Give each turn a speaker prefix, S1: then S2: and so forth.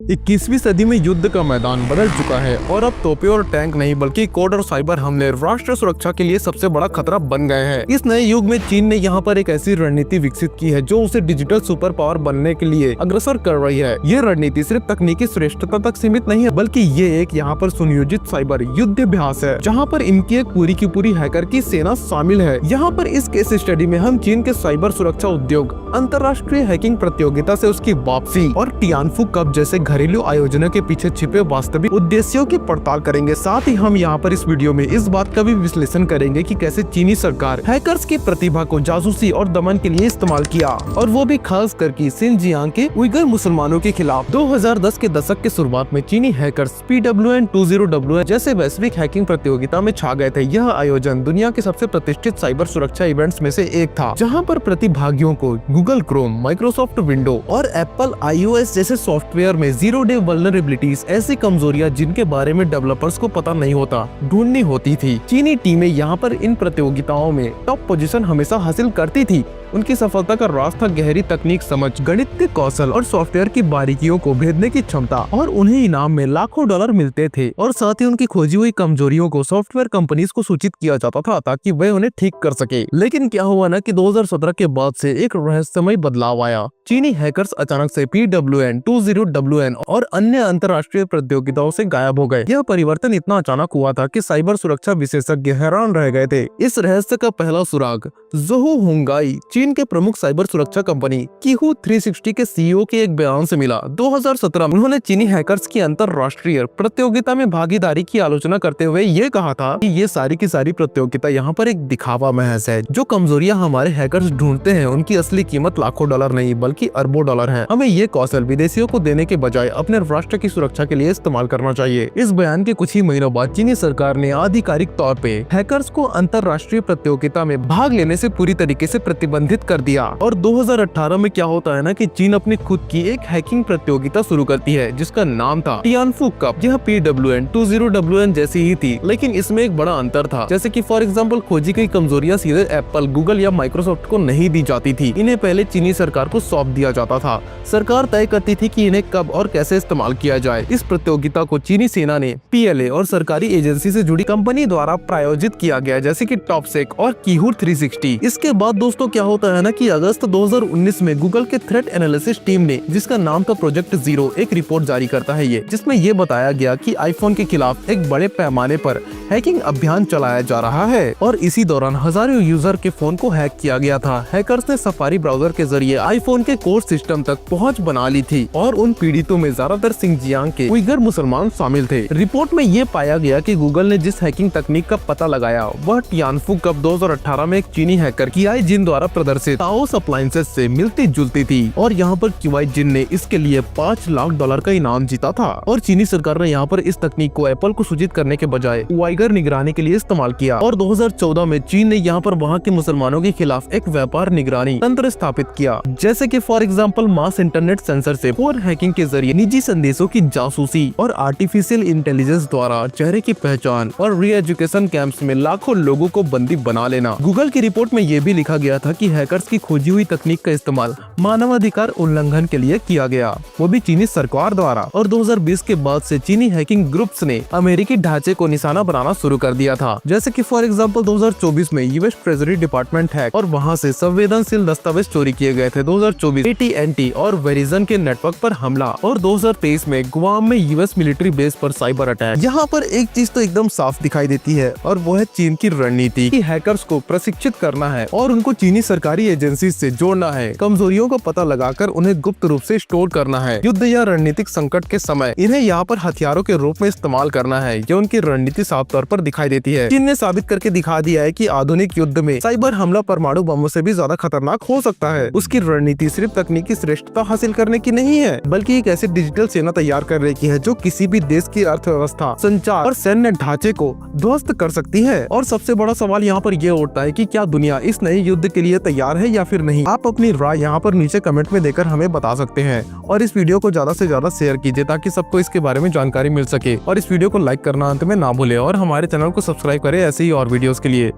S1: 21वीं सदी में युद्ध का मैदान बदल चुका है और अब तोपे और टैंक नहीं बल्कि कोड और साइबर हमले राष्ट्र सुरक्षा के लिए सबसे बड़ा खतरा बन गए हैं। इस नए युग में चीन ने यहाँ पर एक ऐसी रणनीति विकसित की है जो उसे डिजिटल सुपर पावर बनने के लिए अग्रसर कर रही है। ये रणनीति सिर्फ तकनीकी श्रेष्ठता तक सीमित नहीं है बल्कि ये एक यहाँ पर सुनियोजित साइबर युद्धाभ्यास है जहाँ पर इनकी एक पूरी की पूरी हैकर की सेना शामिल है। यहाँ पर इस केस स्टडी में हम चीन के साइबर सुरक्षा उद्योग, अंतर्राष्ट्रीय हैकिंग प्रतियोगिता से उसकी वापसी और टियानफू कप जैसे घरेलू आयोजनों के पीछे छिपे वास्तविक उद्देश्यों की पड़ताल करेंगे। साथ ही हम यहाँ पर इस वीडियो में इस बात का भी विश्लेषण करेंगे कि कैसे चीनी सरकार हैकर्स की प्रतिभा को जासूसी और दमन के लिए इस्तेमाल किया, और वो भी खास करके शिनजियांग के उइगर मुसलमानों के खिलाफ। 2010 के दशक के शुरुआत में चीनी हैकर्स PWN20WN जैसे वैश्विक हैकिंग प्रतियोगिता में छा गए थे। यह आयोजन दुनिया के सबसे प्रतिष्ठित साइबर सुरक्षा इवेंट्स में से एक था, जहाँ पर प्रतिभागियों को गूगल क्रोम, माइक्रोसॉफ्ट विंडो और एप्पल iOS जैसे सॉफ्टवेयर में जीरो डे वल्नरेबिलिटीज, ऐसी कमजोरियां जिनके बारे में डेवलपर्स को पता नहीं होता, ढूंढनी होती थी। चीनी टीमें यहाँ पर इन प्रतियोगिताओं में टॉप पोजीशन हमेशा हासिल करती थी। उनकी सफलता का राज था गहरी तकनीक समझ, गणित के कौशल और सॉफ्टवेयर की बारीकियों को भेदने की क्षमता, और उन्हें इनाम में लाखों डॉलर मिलते थे। और साथ ही उनकी खोजी हुई कमजोरियों को सॉफ्टवेयर कंपनीज को सूचित किया जाता था ताकि वे उन्हें ठीक कर सके। लेकिन क्या हुआ ना कि 2017 के बाद से एक रहस्यमय बदलाव आया। चीनी हैकर्स अचानक से PWN20WN और अन्य अंतर्राष्ट्रीय प्रतियोगिताओं से गायब हो गए। यह परिवर्तन इतना अचानक हुआ था कि साइबर सुरक्षा विशेषज्ञ हैरान रह गए थे। इस रहस्य का पहला सुराग ज़ोहू हुंगाई, चीन के प्रमुख साइबर सुरक्षा कंपनी कीहू 360 के CEO के एक बयान से मिला। 2017 में उन्होंने चीनी हैकर्स की अंतर्राष्ट्रीय प्रतियोगिता में भागीदारी की आलोचना करते हुए ये कहा था कि ये सारी की सारी प्रतियोगिता यहाँ पर एक दिखावा महज है। जो कमजोरियां हमारे हैकर्स ढूंढते हैं उनकी असली कीमत लाखों डॉलर नहीं बल्कि अरबों डॉलर है। हमें ये कौशल विदेशियों को देने के बजाय अपने राष्ट्र की सुरक्षा के लिए इस्तेमाल करना चाहिए। इस बयान के कुछ ही महीनों बाद चीनी सरकार ने आधिकारिक तौर पे हैकर्स को अंतर्राष्ट्रीय प्रतियोगिता में भाग लेने से पूरी तरीके से प्रतिबंधित कर दिया। और 2018 में क्या होता है ना कि चीन अपनी खुद की एक हैकिंग प्रतियोगिता शुरू करती है जिसका नाम था टियानफू कप। यह PWN20WN जैसी ही थी, लेकिन इसमें एक बड़ा अंतर था। जैसे कि फॉर एग्जांपल खोजी गई कमजोरियां सीधे एप्पल, गूगल या माइक्रोसॉफ्ट को नहीं दी जाती थी। इन्हें पहले चीनी सरकार को सौंप दिया जाता था। सरकार तय करती थी कि इन्हें कब और कैसे इस्तेमाल किया जाए। इस प्रतियोगिता को चीनी सेना ने PLA और सरकारी एजेंसी से जुड़ी कंपनी द्वारा प्रायोजित किया गया, जैसे कि टॉपसेक और कीहू 360। इसके बाद दोस्तों क्या होता है ना कि अगस्त 2019 में गूगल के थ्रेट एनालिसिस टीम ने, जिसका नाम था प्रोजेक्ट जीरो, एक रिपोर्ट जारी करता है जिसमें ये बताया गया कि आईफोन के खिलाफ एक बड़े पैमाने पर हैकिंग अभियान चलाया जा रहा है और इसी दौरान हजारों यूजर के फोन को हैक किया गया था। हैकर्स ने सफारी ब्राउजर के जरिए आईफोन के कोर सिस्टम तक पहुंच बना ली थी और उन पीड़ितों में ज्यादातर शिनजियांग के उइगर मुसलमान शामिल थे। रिपोर्ट में ये पाया गया कि गूगल ने जिस हैकिंग तकनीक का पता लगाया वह टियानफू कप 2018 में एक चीनी हैकर कियाई जिन द्वारा प्रदर्शित ताओस अप्लायंसेस से मिलती जुलती थी, और यहाँ पर कियाई जिन ने इसके लिए $5 लाख का इनाम जीता था। और चीनी सरकार ने यहाँ पर इस तकनीक को एप्पल को सूचित करने के बजाय उइगर निगरानी के लिए इस्तेमाल किया। और 2014 में चीन ने यहाँ पर वहाँ के मुसलमानों के खिलाफ एक व्यापार निगरानी तंत्र स्थापित किया, जैसे कि for example mass internet sensor से फोन हैकिंग के जरिए निजी संदेशों की जासूसी और आर्टिफिशियल इंटेलिजेंस द्वारा चेहरे की पहचान और री एजुकेशन कैंप्स में लाखों लोगों को बंदी बना लेना। गूगल की रिपोर्ट में ये भी लिखा गया था कि हैकर्स की खोजी हुई तकनीक का इस्तेमाल मानवाधिकार उल्लंघन के लिए किया गया, वो भी चीनी सरकार द्वारा। और 2020 के बाद से चीनी हैकिंग ग्रुप्स ने अमेरिकी ढांचे को निशाना बनाना शुरू कर दिया था, जैसे कि फॉर एग्जांपल 2024 में यूएस ट्रेजरी डिपार्टमेंट हैक और वहां से संवेदनशील दस्तावेज चोरी किए गए थे। 2024 AT&T और वेरिजन के नेटवर्क पर हमला, और 2023 में गुआम में यूएस मिलिट्री बेस पर साइबर अटैक। यहाँ पर एक चीज तो एकदम साफ दिखाई देती है और वो है चीन की रणनीति कि हैकर्स को प्रशिक्षित करना है और उनको चीनी सरकारी एजेंसी से जोड़ना है, कमजोरियों का पता लगाकर उन्हें गुप्त रूप से स्टोर करना है। युद्ध या रणनीतिक संकट के समय इन्हें यहाँ पर हथियारों के रूप में इस्तेमाल करना है। ये उनकी रणनीति साफ तौर पर दिखाई देती है। चीन ने साबित करके दिखा दिया है कि आधुनिक युद्ध में साइबर हमला परमाणु बमों से भी ज्यादा खतरनाक हो सकता है। उसकी रणनीति सिर्फ तकनीकी श्रेष्ठता हासिल करने की नहीं है बल्कि एक ऐसी डिजिटल सेना तैयार करने की है जो किसी भी देश की अर्थव्यवस्था, संचार और सैन्य ढांचे को ध्वस्त कर सकती है। और सबसे बड़ा सवाल यहाँ पर ये उठता है कि क्या दुनिया इस नए युद्ध के लिए तैयार है या फिर नहीं। आप अपनी राय यहाँ पर नीचे कमेंट में देकर हमें बता सकते हैं और इस वीडियो को ज्यादा से ज्यादा शेयर कीजिए ताकि सबको इसके बारे में जानकारी मिल सके। और इस वीडियो को लाइक करना अंत में ना भूले और हमारे चैनल को सब्सक्राइब करें ऐसे ही और वीडियोस के लिए।